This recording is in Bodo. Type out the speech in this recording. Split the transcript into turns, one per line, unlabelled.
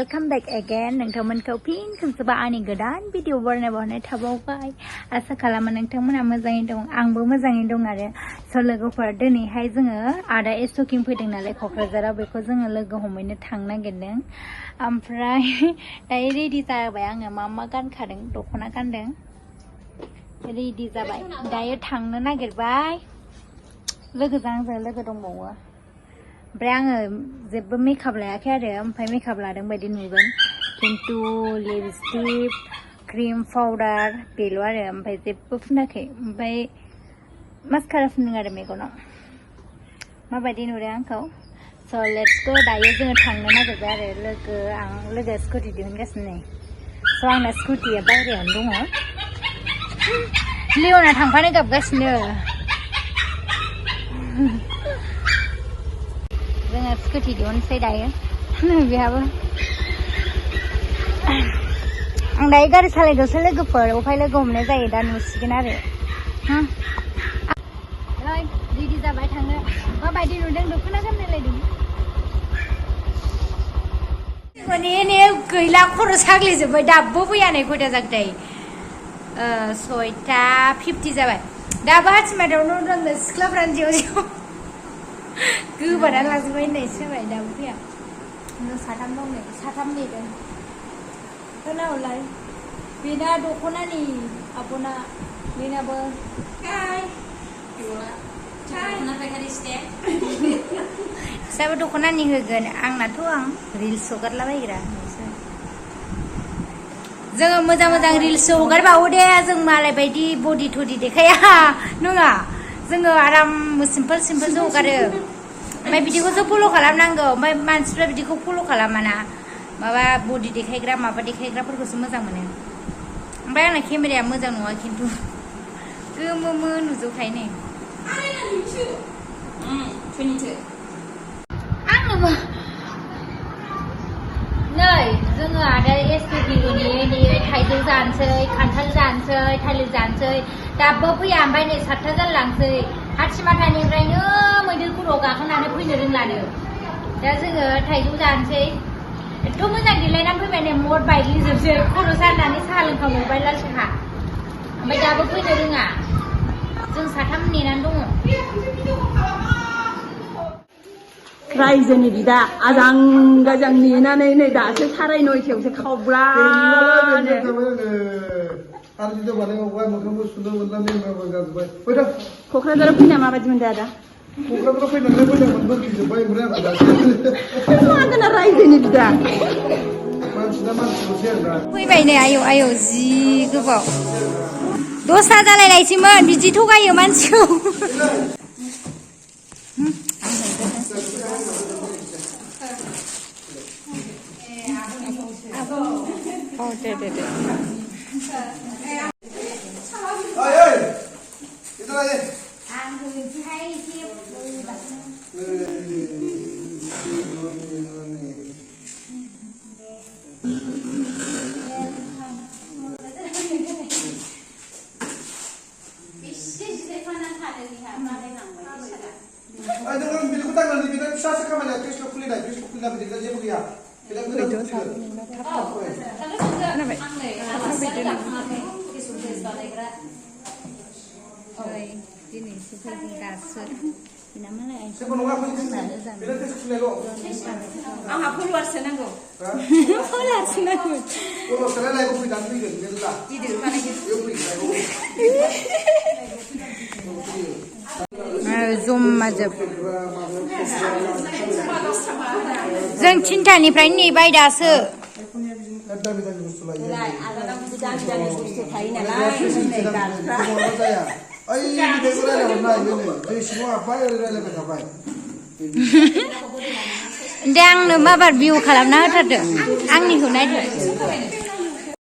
Welcome back again नोंथांमोनखौ फिन खनसेबाव आंनि गोदान भिडिअ बनायबावनाय थाबावबाय आसा खालामो नोंथांमोना मोजाङै दं आंबो मोजाङै दं आरो स' लोगोफोरा दिनैहाय जोङो आदा एसकिं फैदों नालाय क'क्राझाराव बेखौ जोङो लोगो हमहैनो थांनो नागिरदों ओमफ्राय दायो रेडि जाबाय आङो मा गानखादों दख'ना गानदों रेडि जाबाय दायो थांनो नागिरबाय लोगोजों आंजों लोगो दंबावो ओमफ्राय आङो जेबो मेकआप लायाखै आरो ओमफ्राय मेकआप लादों बायदि नुगोन खिन्थु लिपस्टिक क्रिम पाउडार बेल' आरो ओमफ्राय जेबो फुनाखै ओमफ्राय मास्कारा फुनदों आरो मेगनाव माबायदि नुदों आंखौ स' लेट्स गो दायो जोङो थांनो नागिरबाय आरो लोगो स्कुटि दिहुनगासिनो स' आंना स्कुटिया बायहेरायावनो दङ लिअ'ना थांफानो गाबगासिनो जोङो स्कुटि दिहुनसै दायो बेहाबो आं दायो गारि सालायदोंसो लोगोफोर अफाय लोगो हमनाय जायो दा नुसिगोन आरो रेडि जाबाय थांनो माबायदि नुदों दख'ना गानलायलायदों माने गैला खर' साग्लिजोब्बाय दाबो फैया नै खयथा जाखोथाय 6:50 जाबाय दाबो हाथिमारायावनो दं सिख्लाफ्रानो जेव गोबाना लाजोब्बाय होननायसो जाबाय दाबो फैया जों साथाम दं नै साथाम नेदों खोनावलाय बेना दख'नानि आब'ना बेनाबो फिसाबो दख'नानि होगोन आंनाथ' आं रिल्स हगारलाबायग्रा जोङो मोजां रिल्स हगारबावो दे जों मालाय बायदि बडि थडि देखाया नङा जोङो आराम सिम्पोलसो हगारो ओमफ्राय बिदिखौसो फल' खालामनांगौ ओमफ्राय मानसिफ्रा बिदिखौ फल' खालामाना माबा बडि देखायग्रा माबा देखायग्राफोरखौसो मोजां मोनो ओमफ्राय आंना केमेराया मोजां नङा खिन्थु गोमो नुजोबखायो नै आंनोबो नै जोङो आदा एसकिखौ नेयै थाइजौ जानोसै खान्थाल जानोसै थालिर जानोसै दाबो फैया ओमफ्राय नै 7था जालांसै हाथिमाटानिफ्रायनो मैदेर खर'आव गाखोनानै फैनो रोंलानो दा जोङो थाइजौ जानोसै एथ' मोजां देलायनानै फैबाय नै मद बायग्लिजोबसै खर' सानानै साहा लोंखांबाय लाल साहा ओमफ्राय दाबो फैनो रोङा जों साथाम नेनानै दङ
रायजोनि बिदा आजां गाजां नेनानै नै दासो 9:30 खावब्लानो क'क्राझाराव फैना माबायदि मोनदों आदा
क'क्राझाराव फैनानै मोजां मोनबोफिनजोब्बाय ओमफ्राय आं दासो
मागोना रायजोनि बिदा
मानसिल'सै आरो दा
फैबाय नै आयौ जि गोबाव 10ता जालायलायसैमोन बिदि थगायो मानसिखौ दे दिनैसो फैदों दासो
आंहा फल'वार्ससो नांगौ
जमा जोब जों 3थानिफ्रायनो नेबाय दासो दे आंनो माबार भिउ खालामना होथारदो आंनिखौ नायदो